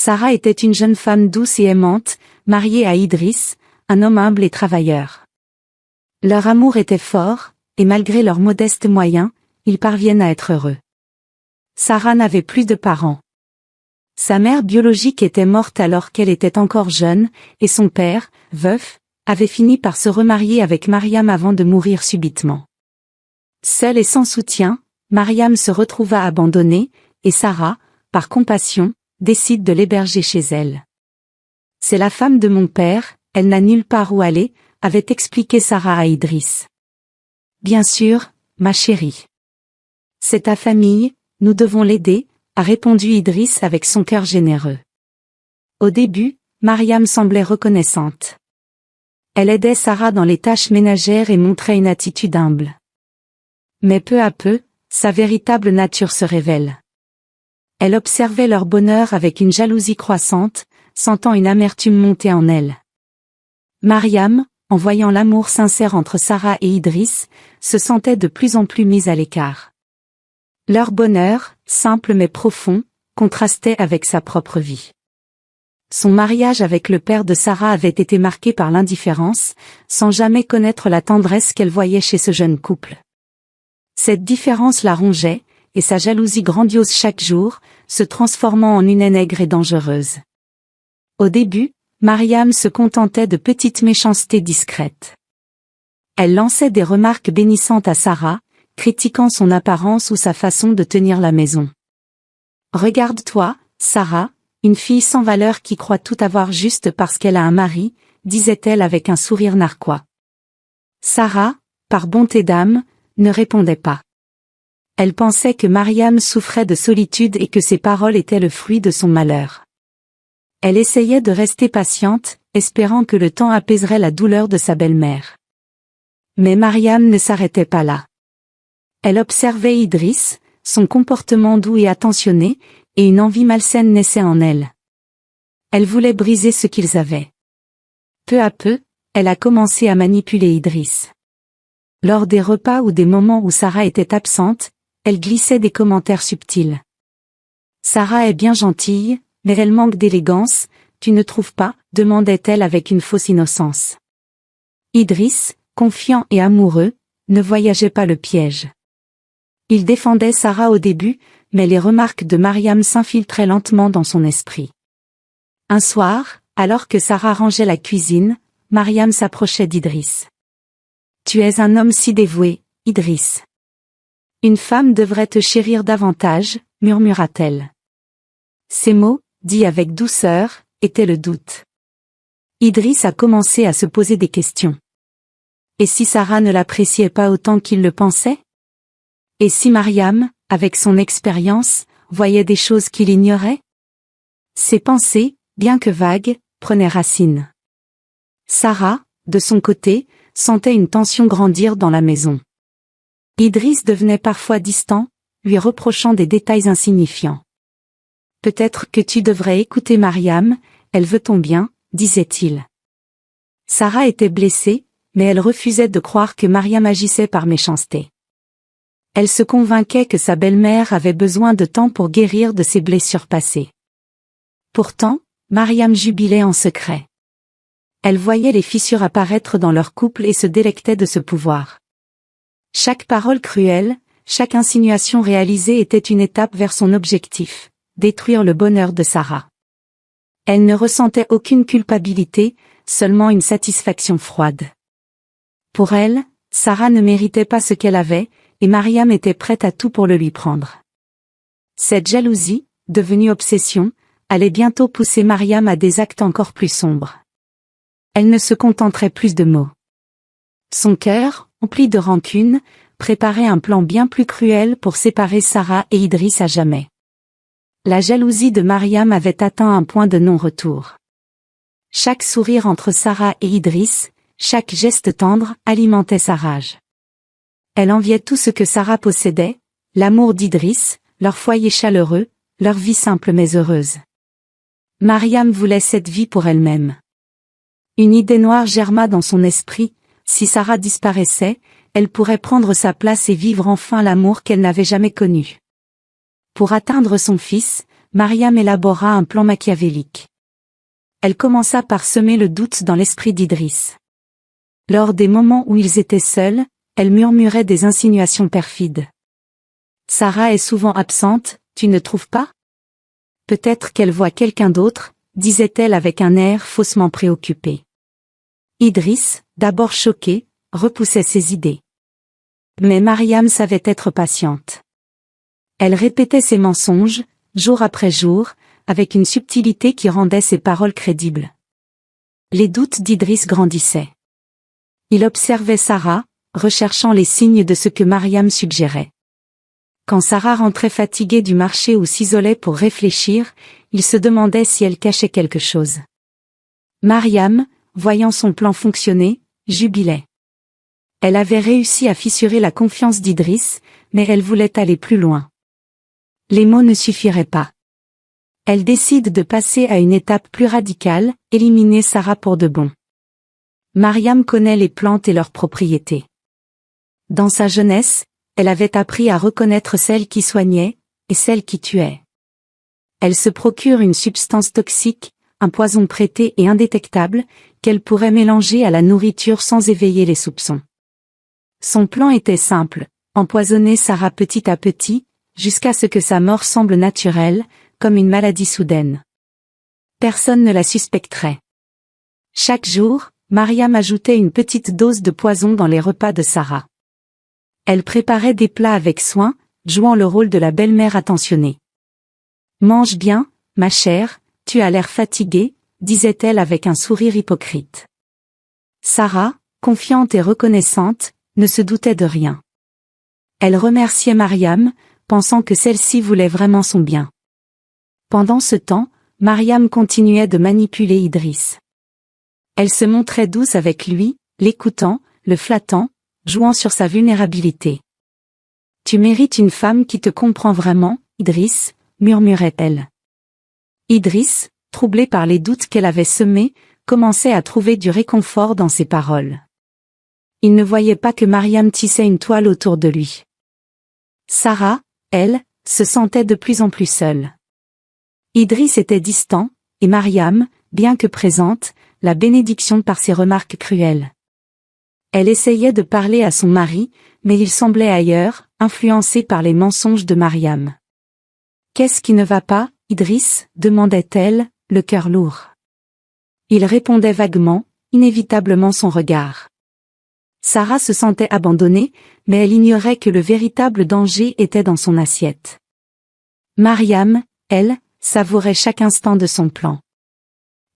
Sarah était une jeune femme douce et aimante, mariée à Idriss, un homme humble et travailleur. Leur amour était fort, et malgré leurs modestes moyens, ils parviennent à être heureux. Sarah n'avait plus de parents. Sa mère biologique était morte alors qu'elle était encore jeune, et son père, veuf, avait fini par se remarier avec Mariam avant de mourir subitement. Seule et sans soutien, Mariam se retrouva abandonnée, et Sarah, par compassion, décide de l'héberger chez elle. « C'est la femme de mon père, elle n'a nulle part où aller », avait expliqué Sarah à Idriss. « Bien sûr, ma chérie. C'est ta famille, nous devons l'aider », a répondu Idriss avec son cœur généreux. Au début, Mariam semblait reconnaissante. Elle aidait Sarah dans les tâches ménagères et montrait une attitude humble. Mais peu à peu, sa véritable nature se révèle. Elle observait leur bonheur avec une jalousie croissante, sentant une amertume monter en elle. Mariam, en voyant l'amour sincère entre Sarah et Idriss, se sentait de plus en plus mise à l'écart. Leur bonheur, simple mais profond, contrastait avec sa propre vie. Son mariage avec le père de Sarah avait été marqué par l'indifférence, sans jamais connaître la tendresse qu'elle voyait chez ce jeune couple. Cette différence la rongeait, et sa jalousie grandiose chaque jour, se transformant en une haine aigre et dangereuse. Au début, Mariam se contentait de petites méchancetés discrètes. Elle lançait des remarques bénissantes à Sarah, critiquant son apparence ou sa façon de tenir la maison. « Regarde-toi, Sarah, une fille sans valeur qui croit tout avoir juste parce qu'elle a un mari », disait-elle avec un sourire narquois. Sarah, par bonté d'âme, ne répondait pas. Elle pensait que Mariam souffrait de solitude et que ses paroles étaient le fruit de son malheur. Elle essayait de rester patiente, espérant que le temps apaiserait la douleur de sa belle-mère. Mais Mariam ne s'arrêtait pas là. Elle observait Idriss, son comportement doux et attentionné, et une envie malsaine naissait en elle. Elle voulait briser ce qu'ils avaient. Peu à peu, elle a commencé à manipuler Idriss. Lors des repas ou des moments où Sarah était absente, elle glissait des commentaires subtils. « Sarah est bien gentille, mais elle manque d'élégance, tu ne trouves pas ?» demandait-elle avec une fausse innocence. Idriss, confiant et amoureux, ne voyageait pas le piège. Il défendait Sarah au début, mais les remarques de Mariam s'infiltraient lentement dans son esprit. Un soir, alors que Sarah rangeait la cuisine, Mariam s'approchait d'Idriss. « Tu es un homme si dévoué, Idriss. Une femme devrait te chérir davantage, » murmura-t-elle. Ces mots, dits avec douceur, étaient le doute. Idriss a commencé à se poser des questions. Et si Sarah ne l'appréciait pas autant qu'il le pensait? Et si Mariam, avec son expérience, voyait des choses qu'il ignorait? Ses pensées, bien que vagues, prenaient racine. Sarah, de son côté, sentait une tension grandir dans la maison. Idriss devenait parfois distant, lui reprochant des détails insignifiants. « Peut-être que tu devrais écouter Mariam, elle veut ton bien, » disait-il. Sarah était blessée, mais elle refusait de croire que Mariam agissait par méchanceté. Elle se convainquait que sa belle-mère avait besoin de temps pour guérir de ses blessures passées. Pourtant, Mariam jubilait en secret. Elle voyait les fissures apparaître dans leur couple et se délectait de ce pouvoir. Chaque parole cruelle, chaque insinuation réalisée était une étape vers son objectif, détruire le bonheur de Sarah. Elle ne ressentait aucune culpabilité, seulement une satisfaction froide. Pour elle, Sarah ne méritait pas ce qu'elle avait, et Mariam était prête à tout pour le lui prendre. Cette jalousie, devenue obsession, allait bientôt pousser Mariam à des actes encore plus sombres. Elle ne se contenterait plus de mots. Son cœur, empli de rancune, préparait un plan bien plus cruel pour séparer Sarah et Idriss à jamais. La jalousie de Mariam avait atteint un point de non-retour. Chaque sourire entre Sarah et Idriss, chaque geste tendre, alimentait sa rage. Elle enviait tout ce que Sarah possédait, l'amour d'Idriss, leur foyer chaleureux, leur vie simple mais heureuse. Mariam voulait cette vie pour elle-même. Une idée noire germa dans son esprit, si Sarah disparaissait, elle pourrait prendre sa place et vivre enfin l'amour qu'elle n'avait jamais connu. Pour atteindre son fils, Mariam élabora un plan machiavélique. Elle commença par semer le doute dans l'esprit d'Idriss. Lors des moments où ils étaient seuls, elle murmurait des insinuations perfides. Sarah est souvent absente, tu ne trouves pas? Peut-être qu'elle voit quelqu'un d'autre, disait-elle avec un air faussement préoccupé. Idriss, d'abord choqué, repoussait ses idées. Mais Mariam savait être patiente. Elle répétait ses mensonges, jour après jour, avec une subtilité qui rendait ses paroles crédibles. Les doutes d'Idriss grandissaient. Il observait Sarah, recherchant les signes de ce que Mariam suggérait. Quand Sarah rentrait fatiguée du marché ou s'isolait pour réfléchir, il se demandait si elle cachait quelque chose. Mariam, voyant son plan fonctionner, jubilait. Elle avait réussi à fissurer la confiance d'Idriss, mais elle voulait aller plus loin. Les mots ne suffiraient pas. Elle décide de passer à une étape plus radicale, éliminer Sarah pour de bon. Mariam connaît les plantes et leurs propriétés. Dans sa jeunesse, elle avait appris à reconnaître celles qui soignaient, et celles qui tuaient. Elle se procure une substance toxique, un poison prêté et indétectable, qu'elle pourrait mélanger à la nourriture sans éveiller les soupçons. Son plan était simple, empoisonner Sarah petit à petit, jusqu'à ce que sa mort semble naturelle, comme une maladie soudaine. Personne ne la suspecterait. Chaque jour, Mariam ajoutait une petite dose de poison dans les repas de Sarah. Elle préparait des plats avec soin, jouant le rôle de la belle-mère attentionnée. « Mange bien, ma chère, tu as l'air fatiguée », disait-elle avec un sourire hypocrite. Sarah, confiante et reconnaissante, ne se doutait de rien. Elle remerciait Mariam, pensant que celle-ci voulait vraiment son bien. Pendant ce temps, Mariam continuait de manipuler Idriss. Elle se montrait douce avec lui, l'écoutant, le flattant, jouant sur sa vulnérabilité. « Tu mérites une femme qui te comprend vraiment, Idriss », murmurait-elle. Idriss, troublé par les doutes qu'elle avait semés, commençait à trouver du réconfort dans ses paroles. Il ne voyait pas que Mariam tissait une toile autour de lui. Sarah, elle, se sentait de plus en plus seule. Idriss était distant, et Mariam, bien que présente, la bénédiction par ses remarques cruelles. Elle essayait de parler à son mari, mais il semblait ailleurs, influencé par les mensonges de Mariam. « Qu'est-ce qui ne va pas, Idriss ?» demandait-elle, le cœur lourd. Il répondait vaguement, inévitablement son regard. Sarah se sentait abandonnée, mais elle ignorait que le véritable danger était dans son assiette. Mariam, elle, savourait chaque instant de son plan.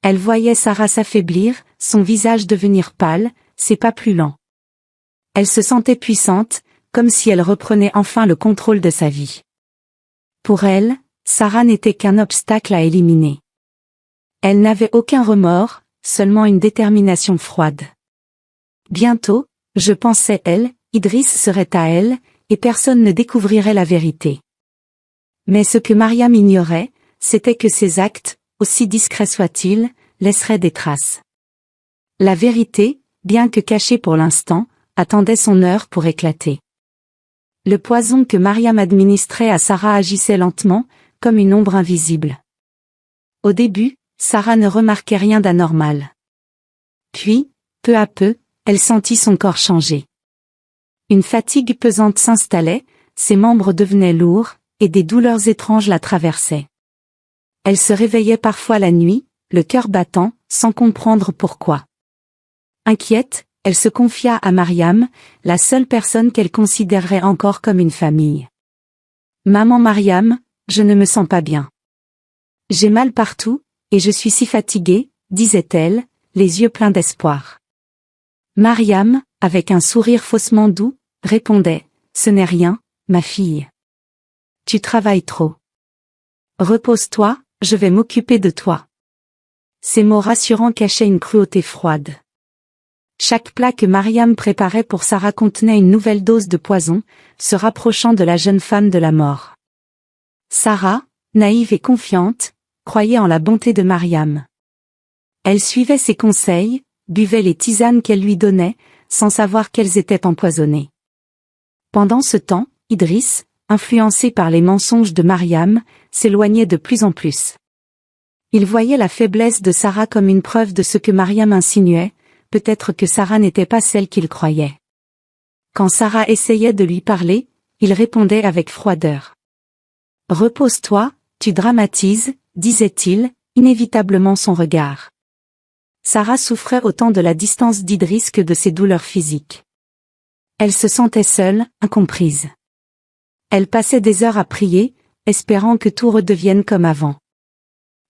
Elle voyait Sarah s'affaiblir, son visage devenir pâle, ses pas plus lents. Elle se sentait puissante, comme si elle reprenait enfin le contrôle de sa vie. Pour elle, Sarah n'était qu'un obstacle à éliminer. Elle n'avait aucun remords, seulement une détermination froide. Bientôt, je pensais elle, Idriss serait à elle, et personne ne découvrirait la vérité. Mais ce que Mariam ignorait, c'était que ses actes, aussi discrets soient-ils, laisseraient des traces. La vérité, bien que cachée pour l'instant, attendait son heure pour éclater. Le poison que Mariam administrait à Sarah agissait lentement, comme une ombre invisible. Au début, Sarah ne remarquait rien d'anormal. Puis, peu à peu, elle sentit son corps changer. Une fatigue pesante s'installait, ses membres devenaient lourds, et des douleurs étranges la traversaient. Elle se réveillait parfois la nuit, le cœur battant, sans comprendre pourquoi. Inquiète, elle se confia à Mariam, la seule personne qu'elle considérerait encore comme une famille. « Maman Mariam, je ne me sens pas bien. J'ai mal partout, et je suis si fatiguée, » disait-elle, les yeux pleins d'espoir. Mariam, avec un sourire faussement doux, répondait « Ce n'est rien, ma fille. Tu travailles trop. Repose-toi, je vais m'occuper de toi. » Ces mots rassurants cachaient une cruauté froide. Chaque plat que Mariam préparait pour Sarah contenait une nouvelle dose de poison, se rapprochant de la jeune femme de la mort. Sarah, naïve et confiante, croyait en la bonté de Mariam. Elle suivait ses conseils, buvait les tisanes qu'elle lui donnait, sans savoir qu'elles étaient empoisonnées. Pendant ce temps, Idriss, influencé par les mensonges de Mariam, s'éloignait de plus en plus. Il voyait la faiblesse de Sarah comme une preuve de ce que Mariam insinuait, peut-être que Sarah n'était pas celle qu'il croyait. Quand Sarah essayait de lui parler, il répondait avec froideur. « Repose-toi, tu dramatises », disait-il, inévitablement son regard. Sarah souffrait autant de la distance d'Idriss que de ses douleurs physiques. Elle se sentait seule, incomprise. Elle passait des heures à prier, espérant que tout redevienne comme avant.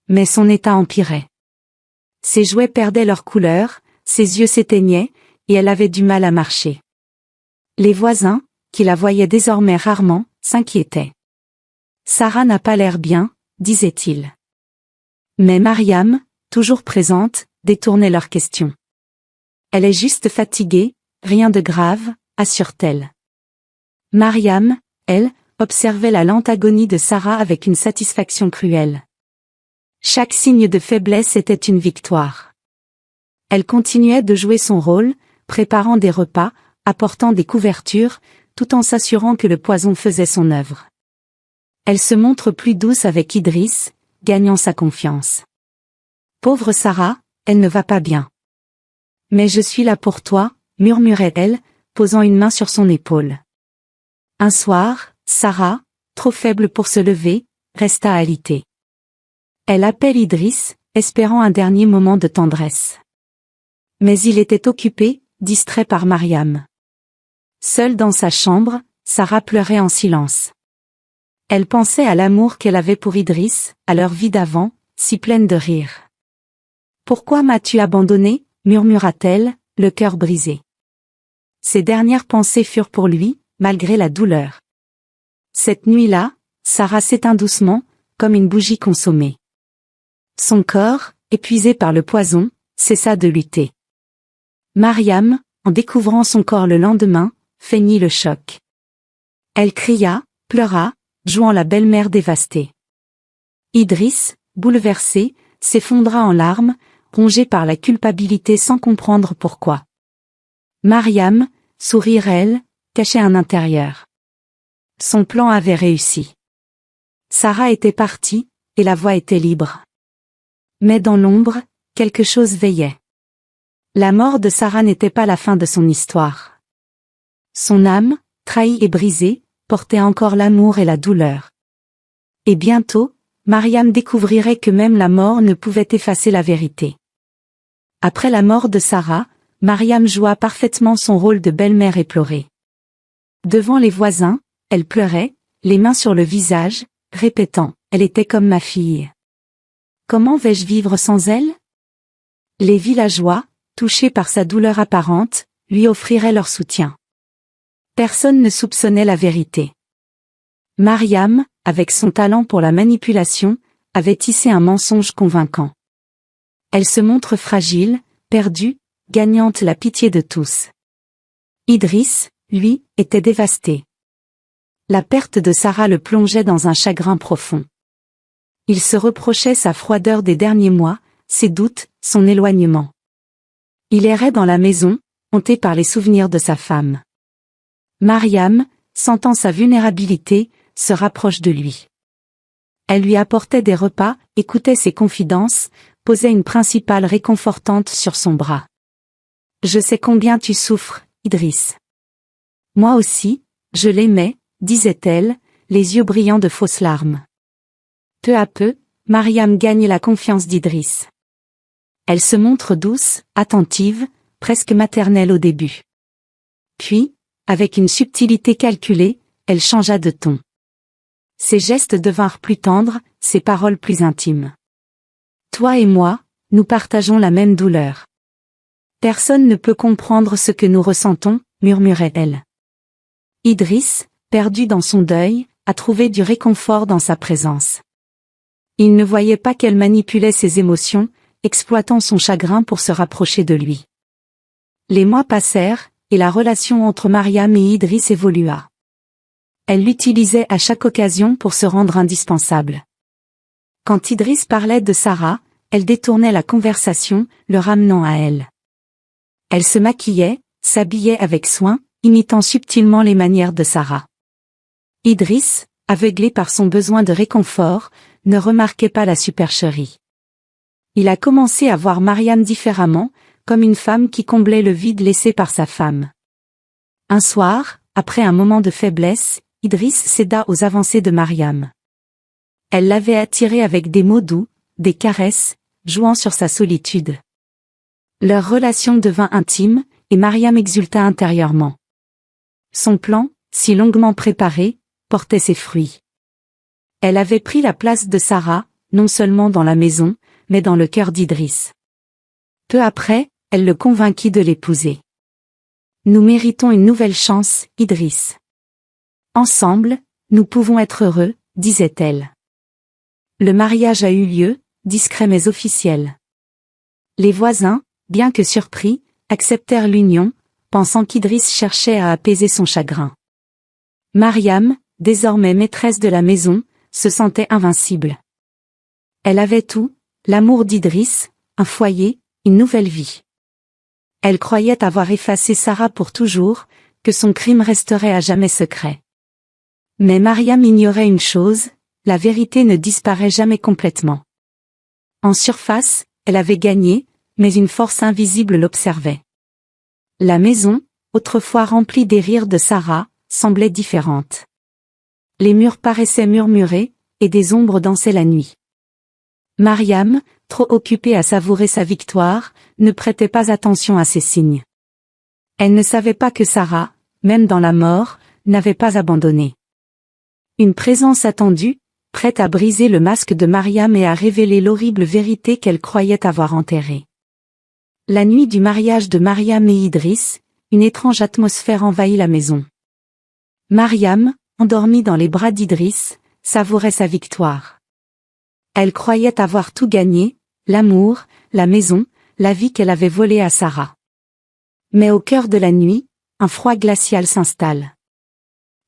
Mais son état empirait. Ses jouets perdaient leur couleur, ses yeux s'éteignaient, et elle avait du mal à marcher. Les voisins, qui la voyaient désormais rarement, s'inquiétaient. « Sarah n'a pas l'air bien », disait-il. Mais Mariam, toujours présente, détournait leurs questions. « Elle est juste fatiguée, rien de grave », assure-t-elle. Mariam, elle, observait la lente agonie de Sarah avec une satisfaction cruelle. Chaque signe de faiblesse était une victoire. Elle continuait de jouer son rôle, préparant des repas, apportant des couvertures, tout en s'assurant que le poison faisait son œuvre. Elle se montre plus douce avec Idriss, gagnant sa confiance. Pauvre Sarah, elle ne va pas bien. Mais je suis là pour toi, murmurait-elle, posant une main sur son épaule. Un soir, Sarah, trop faible pour se lever, resta alitée. Elle appelle Idriss, espérant un dernier moment de tendresse. Mais il était occupé, distrait par Mariam. Seule dans sa chambre, Sarah pleurait en silence. Elle pensait à l'amour qu'elle avait pour Idriss, à leur vie d'avant, si pleine de rire. « Pourquoi m'as-tu abandonnée » murmura-t-elle, le cœur brisé. Ses dernières pensées furent pour lui, malgré la douleur. Cette nuit-là, Sarah s'éteint doucement, comme une bougie consommée. Son corps, épuisé par le poison, cessa de lutter. Mariam, en découvrant son corps le lendemain, feignit le choc. Elle cria, pleura, jouant la belle-mère dévastée. Idriss, bouleversé, s'effondra en larmes, rongé par la culpabilité sans comprendre pourquoi. Mariam, sourire elle, cachait un intérieur. Son plan avait réussi. Sarah était partie, et la voie était libre. Mais dans l'ombre, quelque chose veillait. La mort de Sarah n'était pas la fin de son histoire. Son âme, trahie et brisée, portait encore l'amour et la douleur. Et bientôt, Mariam découvrirait que même la mort ne pouvait effacer la vérité. Après la mort de Sarah, Mariam joua parfaitement son rôle de belle-mère éplorée. Devant les voisins, elle pleurait, les mains sur le visage, répétant « Elle était comme ma fille. Comment vais-je vivre sans elle ?» Les villageois, touchés par sa douleur apparente, lui offriraient leur soutien. Personne ne soupçonnait la vérité. Mariam, avec son talent pour la manipulation, avait tissé un mensonge convaincant. Elle se montre fragile, perdue, gagnante la pitié de tous. Idriss, lui, était dévasté. La perte de Sarah le plongeait dans un chagrin profond. Il se reprochait sa froideur des derniers mois, ses doutes, son éloignement. Il errait dans la maison, hanté par les souvenirs de sa femme. Mariam, sentant sa vulnérabilité, se rapproche de lui. Elle lui apportait des repas, écoutait ses confidences, posait une principale réconfortante sur son bras. « Je sais combien tu souffres, Idriss. »« Moi aussi, je l'aimais, » disait-elle, les yeux brillants de fausses larmes. Peu à peu, Mariam gagne la confiance d'Idriss. Elle se montre douce, attentive, presque maternelle au début. Puis, avec une subtilité calculée, elle changea de ton. Ses gestes devinrent plus tendres, ses paroles plus intimes. « Toi et moi, nous partageons la même douleur. Personne ne peut comprendre ce que nous ressentons, » murmurait-elle. Idriss, perdu dans son deuil, a trouvé du réconfort dans sa présence. Il ne voyait pas qu'elle manipulait ses émotions, exploitant son chagrin pour se rapprocher de lui. Les mois passèrent, et la relation entre Mariam et Idriss évolua. Elle l'utilisait à chaque occasion pour se rendre indispensable. Quand Idriss parlait de Sarah, elle détournait la conversation, le ramenant à elle. Elle se maquillait, s'habillait avec soin, imitant subtilement les manières de Sarah. Idriss, aveuglé par son besoin de réconfort, ne remarquait pas la supercherie. Il a commencé à voir Mariam différemment, comme une femme qui comblait le vide laissé par sa femme. Un soir, après un moment de faiblesse, Idriss céda aux avancées de Mariam. Elle l'avait attiré avec des mots doux, des caresses, jouant sur sa solitude. Leur relation devint intime, et Mariam exulta intérieurement. Son plan, si longuement préparé, portait ses fruits. Elle avait pris la place de Sarah, non seulement dans la maison, mais dans le cœur d'Idriss. Peu après, elle le convainquit de l'épouser. Nous méritons une nouvelle chance, Idriss. Ensemble, nous pouvons être heureux, disait-elle. Le mariage a eu lieu, discret mais officiel. Les voisins, bien que surpris, acceptèrent l'union, pensant qu'Idriss cherchait à apaiser son chagrin. Mariam, désormais maîtresse de la maison, se sentait invincible. Elle avait tout, l'amour d'Idriss, un foyer, une nouvelle vie. Elle croyait avoir effacé Sarah pour toujours, que son crime resterait à jamais secret. Mais Mariam ignorait une chose, la vérité ne disparaît jamais complètement. En surface, elle avait gagné, mais une force invisible l'observait. La maison, autrefois remplie des rires de Sarah, semblait différente. Les murs paraissaient murmurés, et des ombres dansaient la nuit. Mariam, trop occupée à savourer sa victoire, ne prêtait pas attention à ces signes. Elle ne savait pas que Sarah, même dans la mort, n'avait pas abandonné. Une présence attendue, prête à briser le masque de Mariam et à révéler l'horrible vérité qu'elle croyait avoir enterrée. La nuit du mariage de Mariam et Idriss, une étrange atmosphère envahit la maison. Mariam, endormie dans les bras d'Idriss, savourait sa victoire. Elle croyait avoir tout gagné, l'amour, la maison, la vie qu'elle avait volée à Sarah. Mais au cœur de la nuit, un froid glacial s'installe.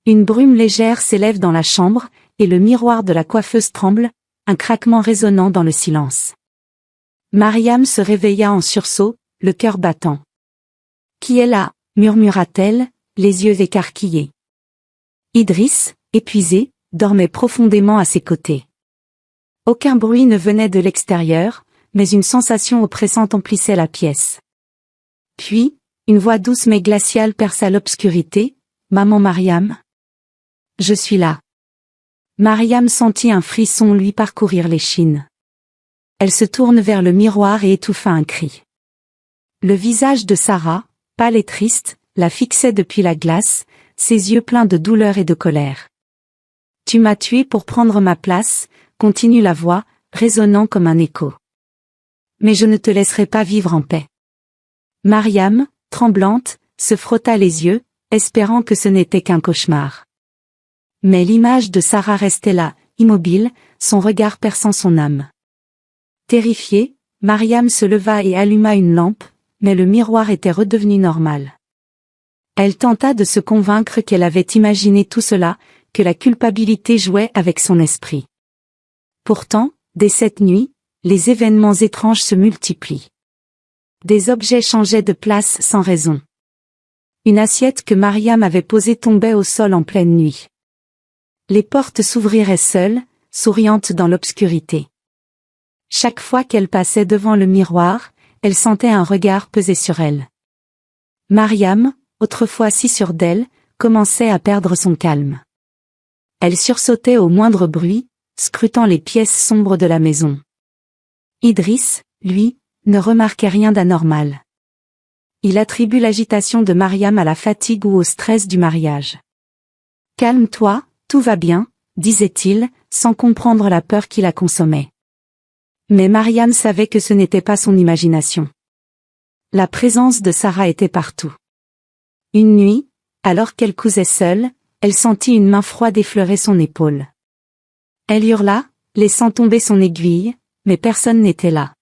Une brume légère s'élève dans la chambre, et le miroir de la coiffeuse tremble, un craquement résonnant dans le silence. Mariam se réveilla en sursaut, le cœur battant. « Qui est là ?» murmura-t-elle, les yeux écarquillés. Idriss, épuisé, dormait profondément à ses côtés. Aucun bruit ne venait de l'extérieur, mais une sensation oppressante emplissait la pièce. Puis, une voix douce mais glaciale perça l'obscurité. « Maman Mariam ? Je suis là. » Mariam sentit un frisson lui parcourir l'échine. Elle se tourne vers le miroir et étouffa un cri. Le visage de Sarah, pâle et triste, la fixait depuis la glace, ses yeux pleins de douleur et de colère. « Tu m'as tué pour prendre ma place », continue la voix, résonnant comme un écho. « Mais je ne te laisserai pas vivre en paix. » Mariam, tremblante, se frotta les yeux, espérant que ce n'était qu'un cauchemar. Mais l'image de Sarah restait là, immobile, son regard perçant son âme. Terrifiée, Mariam se leva et alluma une lampe, mais le miroir était redevenu normal. Elle tenta de se convaincre qu'elle avait imaginé tout cela, que la culpabilité jouait avec son esprit. Pourtant, dès cette nuit, les événements étranges se multiplient. Des objets changeaient de place sans raison. Une assiette que Mariam avait posée tombait au sol en pleine nuit. Les portes s'ouvriraient seules, souriantes dans l'obscurité. Chaque fois qu'elle passait devant le miroir, elle sentait un regard peser sur elle. Mariam, autrefois si sûre d'elle, commençait à perdre son calme. Elle sursautait au moindre bruit, scrutant les pièces sombres de la maison. Idriss, lui, ne remarquait rien d'anormal. Il attribue l'agitation de Mariam à la fatigue ou au stress du mariage. « Calme-toi, tout va bien », disait-il, sans comprendre la peur qui la consommait. Mais Mariam savait que ce n'était pas son imagination. La présence de Sarah était partout. Une nuit, alors qu'elle cousait seule, elle sentit une main froide effleurer son épaule. Elle hurla, laissant tomber son aiguille, mais personne n'était là.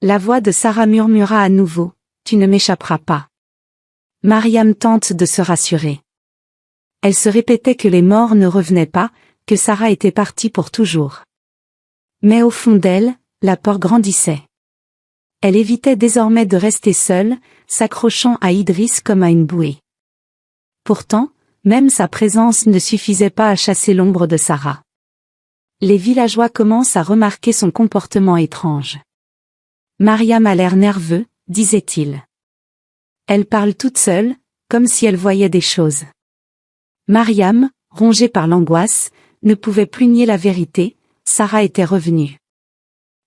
La voix de Sarah murmura à nouveau, « Tu ne m'échapperas pas. » Mariam tente de se rassurer. Elle se répétait que les morts ne revenaient pas, que Sarah était partie pour toujours. Mais au fond d'elle, la peur grandissait. Elle évitait désormais de rester seule, s'accrochant à Idriss comme à une bouée. Pourtant, même sa présence ne suffisait pas à chasser l'ombre de Sarah. Les villageois commencent à remarquer son comportement étrange. Mariam a l'air nerveux, disait-il. Elle parle toute seule, comme si elle voyait des choses. Mariam, rongée par l'angoisse, ne pouvait plus nier la vérité, Sarah était revenue.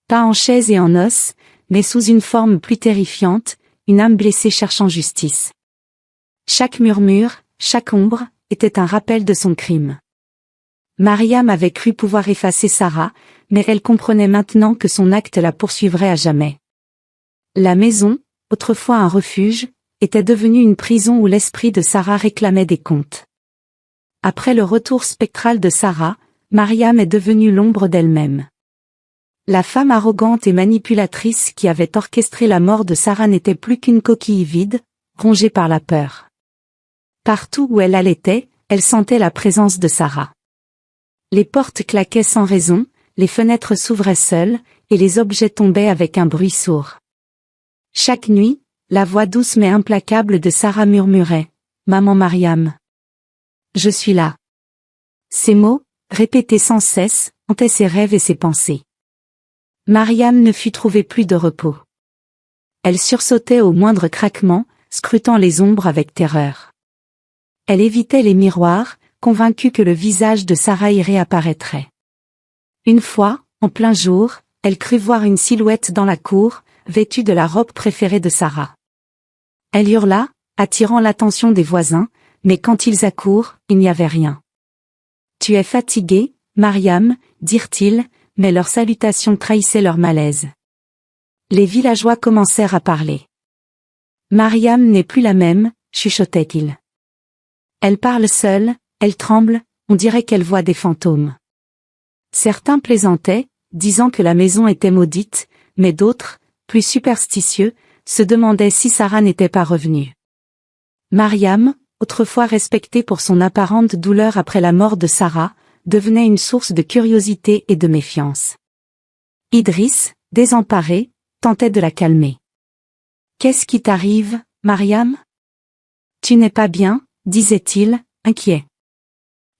Pas en chaise et en os, mais sous une forme plus terrifiante, une âme blessée cherchant justice. Chaque murmure, chaque ombre, était un rappel de son crime. Mariam avait cru pouvoir effacer Sarah, mais elle comprenait maintenant que son acte la poursuivrait à jamais. La maison, autrefois un refuge, était devenue une prison où l'esprit de Sarah réclamait des comptes. Après le retour spectral de Sarah, Mariam est devenue l'ombre d'elle-même. La femme arrogante et manipulatrice qui avait orchestré la mort de Sarah n'était plus qu'une coquille vide, rongée par la peur. Partout où elle allait, elle sentait la présence de Sarah. Les portes claquaient sans raison, les fenêtres s'ouvraient seules, et les objets tombaient avec un bruit sourd. Chaque nuit, la voix douce mais implacable de Sarah murmurait « Maman Mariam. Je suis là. » Ces mots, répétés sans cesse, hantaient ses rêves et ses pensées. Mariam ne fut trouver plus de repos. Elle sursautait au moindre craquement, scrutant les ombres avec terreur. Elle évitait les miroirs, convaincue que le visage de Sarah y réapparaîtrait. Une fois, en plein jour, elle crut voir une silhouette dans la cour, vêtue de la robe préférée de Sarah. Elle hurla, attirant l'attention des voisins, mais quand ils accourent, il n'y avait rien. « Tu es fatiguée, Mariam » dirent-ils, mais leurs salutations trahissaient leur malaise. Les villageois commencèrent à parler. « Mariam n'est plus la même » chuchotait-il. « Elle parle seule, elle tremble, on dirait qu'elle voit des fantômes. » Certains plaisantaient, disant que la maison était maudite, mais d'autres, plus superstitieux, se demandaient si Sarah n'était pas revenue. Mariam, autrefois respectée pour son apparente douleur après la mort de Sarah, devenait une source de curiosité et de méfiance. Idriss, désemparé, tentait de la calmer. « Qu'est-ce qui t'arrive, Mariam ? Tu n'es pas bien, disait-il, inquiet.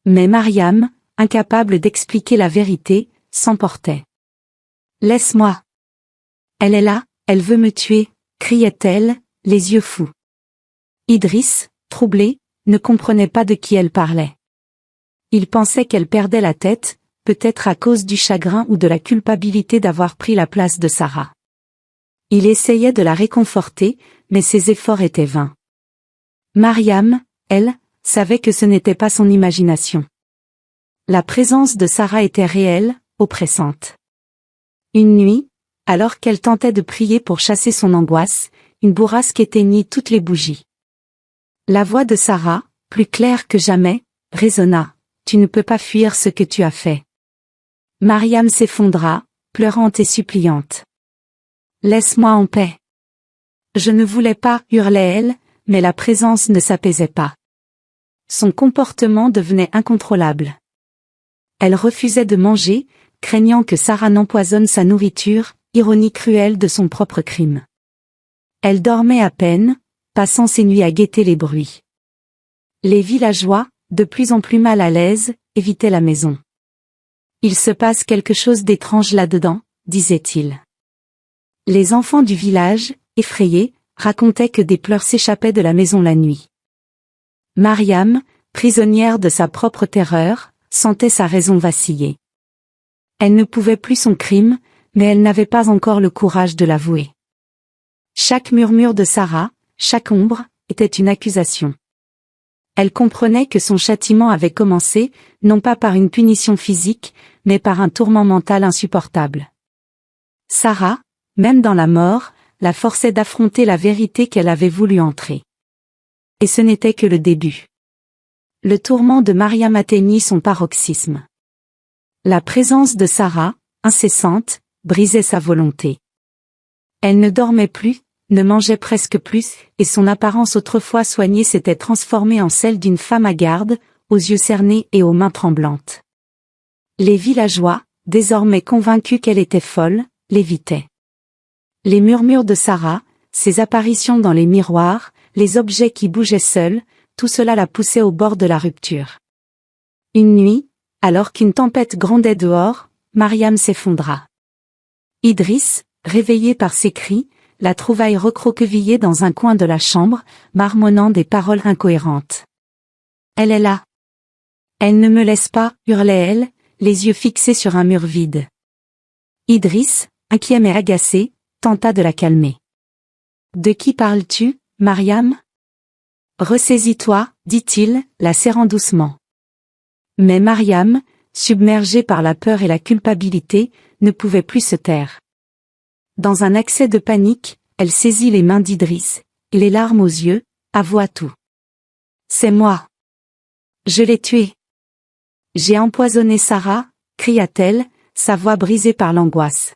Mais Mariam, incapable d'expliquer la vérité, s'emportait. « Laisse-moi. Elle est là, elle veut me tuer » criait-elle, les yeux fous. Idriss, troublé, ne comprenait pas de qui elle parlait. Il pensait qu'elle perdait la tête, peut-être à cause du chagrin ou de la culpabilité d'avoir pris la place de Sarah. Il essayait de la réconforter, mais ses efforts étaient vains. Mariam, elle, savait que ce n'était pas son imagination. La présence de Sarah était réelle, oppressante. Une nuit, alors qu'elle tentait de prier pour chasser son angoisse, une bourrasque éteignit toutes les bougies. La voix de Sarah, plus claire que jamais, résonna. « Tu ne peux pas fuir ce que tu as fait. » Mariam s'effondra, pleurante et suppliante. « Laisse-moi en paix. » Je ne voulais pas, hurlait-elle, mais la présence ne s'apaisait pas. Son comportement devenait incontrôlable. Elle refusait de manger, craignant que Sarah n'empoisonne sa nourriture, ironie cruelle de son propre crime. Elle dormait à peine, passant ses nuits à guetter les bruits. Les villageois, de plus en plus mal à l'aise, évitaient la maison. « Il se passe quelque chose d'étrange là-dedans » disait-il. Les enfants du village, effrayés, racontaient que des pleurs s'échappaient de la maison la nuit. Mariam, prisonnière de sa propre terreur, sentait sa raison vaciller. Elle ne pouvait plus son crime, mais elle n'avait pas encore le courage de l'avouer. Chaque murmure de Sarah, chaque ombre, était une accusation. Elle comprenait que son châtiment avait commencé, non pas par une punition physique, mais par un tourment mental insupportable. Sarah, même dans la mort, la forçait d'affronter la vérité qu'elle avait voulu entrer. Et ce n'était que le début. Le tourment de Mariam atteignit son paroxysme. La présence de Sarah, incessante, brisait sa volonté. Elle ne dormait plus, ne mangeait presque plus, et son apparence autrefois soignée s'était transformée en celle d'une femme hagarde, aux yeux cernés et aux mains tremblantes. Les villageois, désormais convaincus qu'elle était folle, l'évitaient. Les murmures de Sarah, ses apparitions dans les miroirs, les objets qui bougeaient seuls, tout cela la poussait au bord de la rupture. Une nuit, alors qu'une tempête grondait dehors, Mariam s'effondra. Idriss, réveillé par ses cris, la trouvaille recroquevillée dans un coin de la chambre, marmonnant des paroles incohérentes. « Elle est là. Elle ne me laisse pas, hurlait-elle, les yeux fixés sur un mur vide. Idriss, inquiet mais agacé, tenta de la calmer. « De qui parles-tu, Mariam ? Ressaisis-toi, dit-il, la serrant doucement. Mais Mariam, submergée par la peur et la culpabilité, ne pouvait plus se taire. Dans un accès de panique, elle saisit les mains d'Idriss, et les larmes aux yeux, avoua tout. « C'est moi. Je l'ai tué. J'ai empoisonné Sarah, cria-t-elle, sa voix brisée par l'angoisse.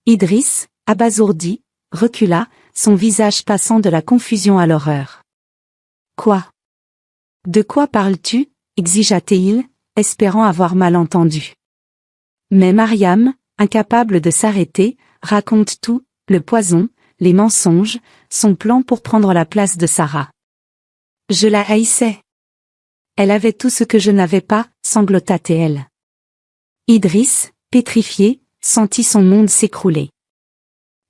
Idriss, abasourdi, recula, son visage passant de la confusion à l'horreur. « Quoi ? De quoi parles-tu ? Exigea-t-il, espérant avoir mal entendu. Mais Mariam, incapable de s'arrêter, raconte tout, le poison, les mensonges, son plan pour prendre la place de Sarah. Je la haïssais. Elle avait tout ce que je n'avais pas, sanglota-t-elle. Idriss, pétrifié, sentit son monde s'écrouler.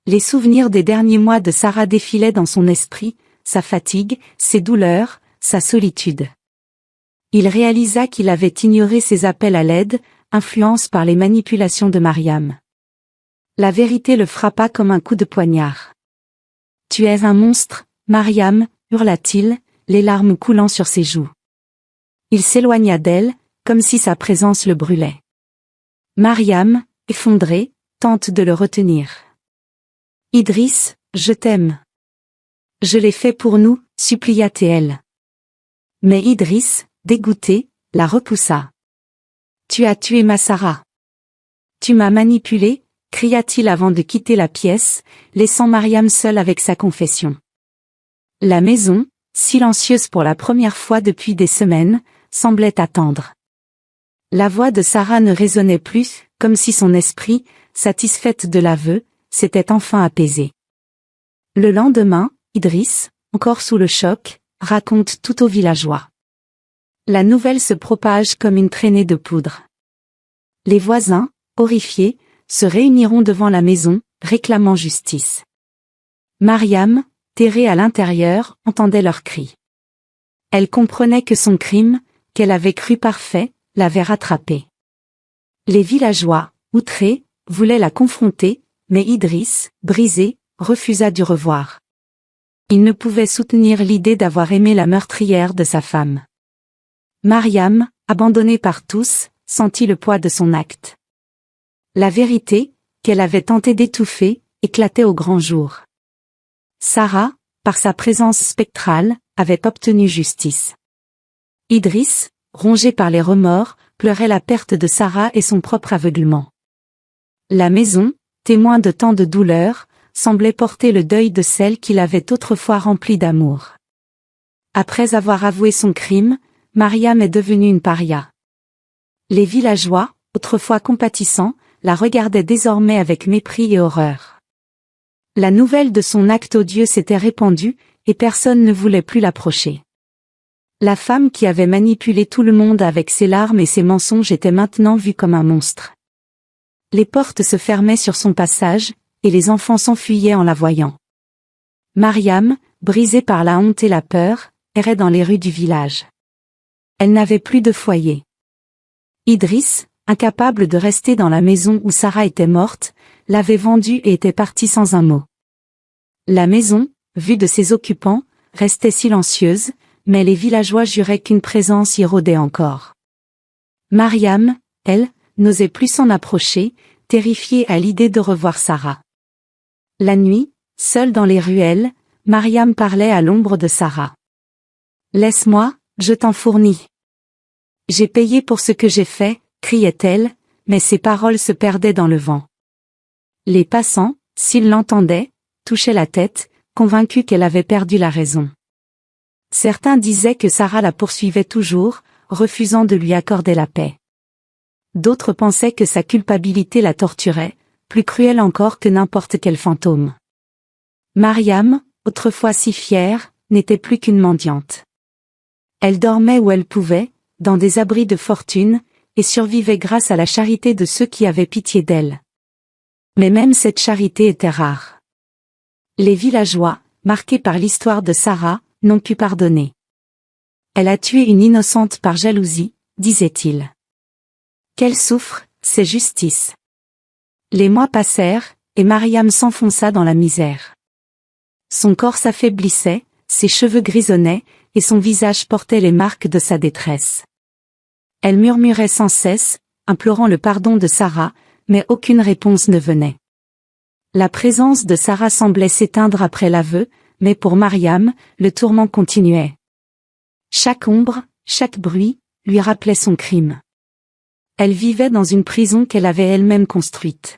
Les souvenirs des derniers mois de Sarah défilaient dans son esprit, sa fatigue, ses douleurs, sa solitude. Il réalisa qu'il avait ignoré ses appels à l'aide, influencés par les manipulations de Mariam. La vérité le frappa comme un coup de poignard. « Tu es un monstre, Mariam !» hurla-t-il, les larmes coulant sur ses joues. Il s'éloigna d'elle, comme si sa présence le brûlait. Mariam, effondrée, tente de le retenir. « Idriss, je t'aime. Je l'ai fait pour nous, supplia-t-elle. Mais Idriss, dégoûté, la repoussa. « Tu as tué ma Sarah. Tu m'as manipulé !» cria-t-il avant de quitter la pièce, laissant Mariam seule avec sa confession. La maison, silencieuse pour la première fois depuis des semaines, semblait attendre. La voix de Sarah ne résonnait plus, comme si son esprit, satisfaite de l'aveu, s'était enfin apaisé. Le lendemain, Idriss, encore sous le choc, raconte tout aux villageois. La nouvelle se propage comme une traînée de poudre. Les voisins, horrifiés, se réuniront devant la maison, réclamant justice. Mariam, terrée à l'intérieur, entendait leurs cris. Elle comprenait que son crime, qu'elle avait cru parfait, l'avait rattrapée. Les villageois, outrés, voulaient la confronter, mais Idriss, brisé, refusa d'y revoir. Il ne pouvait soutenir l'idée d'avoir aimé la meurtrière de sa femme. Mariam, abandonnée par tous, sentit le poids de son acte. La vérité, qu'elle avait tenté d'étouffer, éclatait au grand jour. Sarah, par sa présence spectrale, avait obtenu justice. Idriss, rongé par les remords, pleurait la perte de Sarah et son propre aveuglement. La maison, témoin de tant de douleurs, semblait porter le deuil de celle qui l'avait autrefois remplie d'amour. Après avoir avoué son crime, Mariam est devenue une paria. Les villageois, autrefois compatissants, la regardaient désormais avec mépris et horreur. La nouvelle de son acte odieux s'était répandue, et personne ne voulait plus l'approcher. La femme qui avait manipulé tout le monde avec ses larmes et ses mensonges était maintenant vue comme un monstre. Les portes se fermaient sur son passage, et les enfants s'enfuyaient en la voyant. Mariam, brisée par la honte et la peur, errait dans les rues du village. Elle n'avait plus de foyer. Idriss, incapable de rester dans la maison où Sarah était morte, l'avait vendue et était parti sans un mot. La maison, vue de ses occupants, restait silencieuse, mais les villageois juraient qu'une présence y rôdait encore. Mariam, elle, n'osait plus s'en approcher, terrifiée à l'idée de revoir Sarah. La nuit, seule dans les ruelles, Mariam parlait à l'ombre de Sarah. « Laisse-moi, je t'en fournis. J'ai payé pour ce que j'ai fait, » criait-elle, mais ses paroles se perdaient dans le vent. Les passants, s'ils l'entendaient, touchaient la tête, convaincus qu'elle avait perdu la raison. Certains disaient que Sarah la poursuivait toujours, refusant de lui accorder la paix. D'autres pensaient que sa culpabilité la torturait, plus cruelle encore que n'importe quel fantôme. Mariam, autrefois si fière, n'était plus qu'une mendiante. Elle dormait où elle pouvait, dans des abris de fortune, et survivait grâce à la charité de ceux qui avaient pitié d'elle. Mais même cette charité était rare. Les villageois, marqués par l'histoire de Sarah, n'ont pu pardonner. Elle a tué une innocente par jalousie, disait-il. Qu'elle souffre, c'est justice. Les mois passèrent, et Mariam s'enfonça dans la misère. Son corps s'affaiblissait, ses cheveux grisonnaient, et son visage portait les marques de sa détresse. Elle murmurait sans cesse, implorant le pardon de Sarah, mais aucune réponse ne venait. La présence de Sarah semblait s'éteindre après l'aveu, mais pour Mariam, le tourment continuait. Chaque ombre, chaque bruit, lui rappelait son crime. Elle vivait dans une prison qu'elle avait elle-même construite.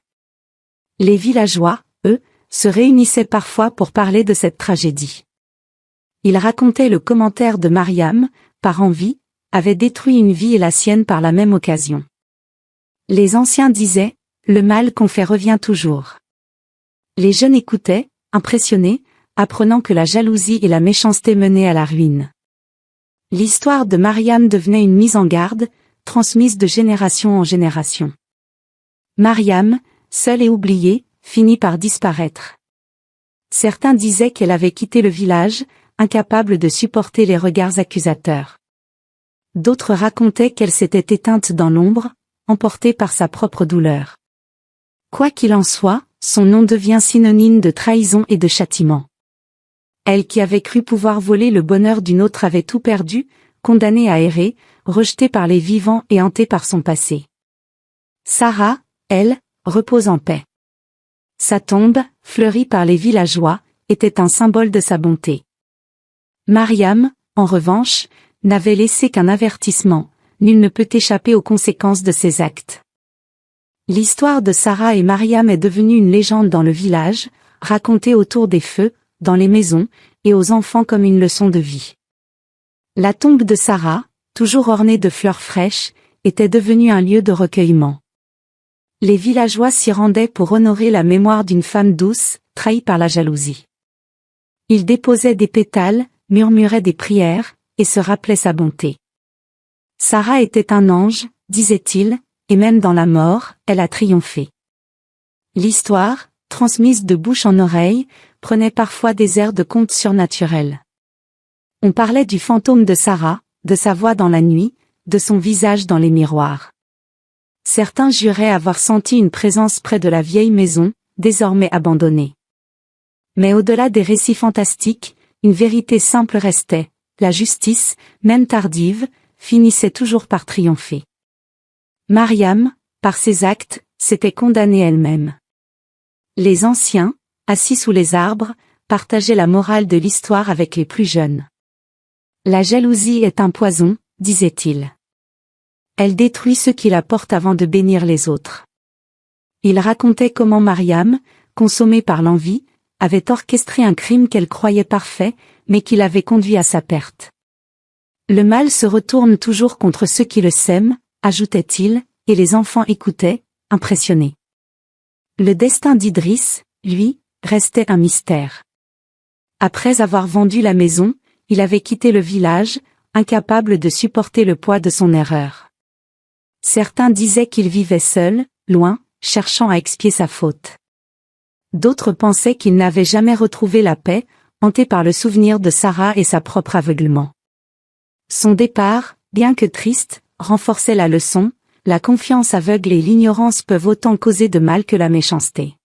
Les villageois, eux, se réunissaient parfois pour parler de cette tragédie. Ils racontaient le commentaire de Mariam, par envie, avait détruit une vie et la sienne par la même occasion. Les anciens disaient, le mal qu'on fait revient toujours. Les jeunes écoutaient, impressionnés, apprenant que la jalousie et la méchanceté menaient à la ruine. L'histoire de Mariam devenait une mise en garde, transmise de génération en génération. Mariam, seule et oubliée, finit par disparaître. Certains disaient qu'elle avait quitté le village, incapable de supporter les regards accusateurs. D'autres racontaient qu'elle s'était éteinte dans l'ombre, emportée par sa propre douleur. Quoi qu'il en soit, son nom devient synonyme de trahison et de châtiment. Elle qui avait cru pouvoir voler le bonheur d'une autre avait tout perdu, condamnée à errer, rejetée par les vivants et hantée par son passé. Sarah, elle, repose en paix. Sa tombe, fleurie par les villageois, était un symbole de sa bonté. Mariam, en revanche, n'avait laissé qu'un avertissement, nul ne peut échapper aux conséquences de ses actes. L'histoire de Sarah et Mariam est devenue une légende dans le village, racontée autour des feux, dans les maisons, et aux enfants comme une leçon de vie. La tombe de Sarah, toujours ornée de fleurs fraîches, était devenue un lieu de recueillement. Les villageois s'y rendaient pour honorer la mémoire d'une femme douce, trahie par la jalousie. Ils déposaient des pétales, murmuraient des prières, et se rappelaient sa bonté. Sarah était un ange, disait-il, et même dans la mort, elle a triomphé. L'histoire, transmise de bouche en oreille, prenait parfois des airs de conte surnaturel. On parlait du fantôme de Sarah, de sa voix dans la nuit, de son visage dans les miroirs. Certains juraient avoir senti une présence près de la vieille maison, désormais abandonnée. Mais au-delà des récits fantastiques, une vérité simple restait, la justice, même tardive, finissait toujours par triompher. Mariam, par ses actes, s'était condamnée elle-même. Les anciens, assis sous les arbres, partageaient la morale de l'histoire avec les plus jeunes. La jalousie est un poison, disait-il. Elle détruit ceux qui la portent avant de bénir les autres. Il racontait comment Mariam, consommée par l'envie, avait orchestré un crime qu'elle croyait parfait, mais qui l'avait conduit à sa perte. Le mal se retourne toujours contre ceux qui le sèment, ajoutait-il, et les enfants écoutaient, impressionnés. Le destin d'Idriss, lui, restait un mystère. Après avoir vendu la maison, il avait quitté le village, incapable de supporter le poids de son erreur. Certains disaient qu'il vivait seul, loin, cherchant à expier sa faute. D'autres pensaient qu'il n'avait jamais retrouvé la paix, hanté par le souvenir de Sarah et sa propre aveuglement. Son départ, bien que triste, renforçait la leçon, la confiance aveugle et l'ignorance peuvent autant causer de mal que la méchanceté.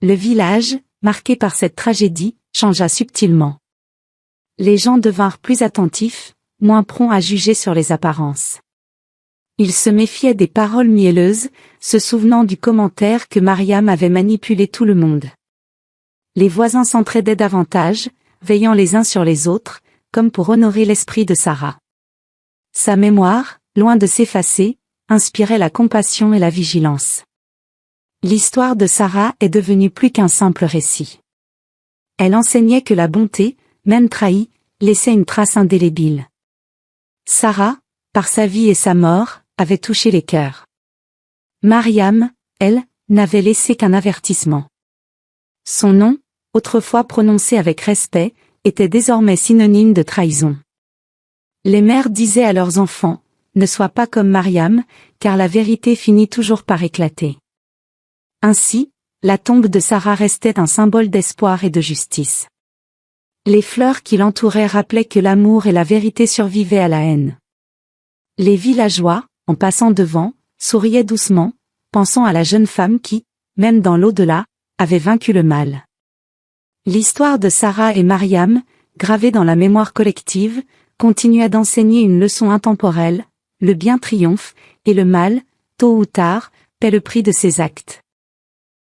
Le village, marqué par cette tragédie, changea subtilement. Les gens devinrent plus attentifs, moins prompts à juger sur les apparences. Ils se méfiaient des paroles mielleuses, se souvenant du commentaire que Mariam avait manipulé tout le monde. Les voisins s'entraidaient davantage, veillant les uns sur les autres, comme pour honorer l'esprit de Sarah. Sa mémoire, loin de s'effacer, inspirait la compassion et la vigilance. L'histoire de Sarah est devenue plus qu'un simple récit. Elle enseignait que la bonté, même trahie, laissait une trace indélébile. Sarah, par sa vie et sa mort, avait touché les cœurs. Mariam, elle, n'avait laissé qu'un avertissement. Son nom, autrefois prononcé avec respect, était désormais synonyme de trahison. Les mères disaient à leurs enfants, ne sois pas comme Mariam, car la vérité finit toujours par éclater. Ainsi, la tombe de Sarah restait un symbole d'espoir et de justice. Les fleurs qui l'entouraient rappelaient que l'amour et la vérité survivaient à la haine. Les villageois, en passant devant, souriaient doucement, pensant à la jeune femme qui, même dans l'au-delà, avait vaincu le mal. L'histoire de Sarah et Mariam, gravée dans la mémoire collective, continua d'enseigner une leçon intemporelle, le bien triomphe, et le mal, tôt ou tard, paie le prix de ses actes.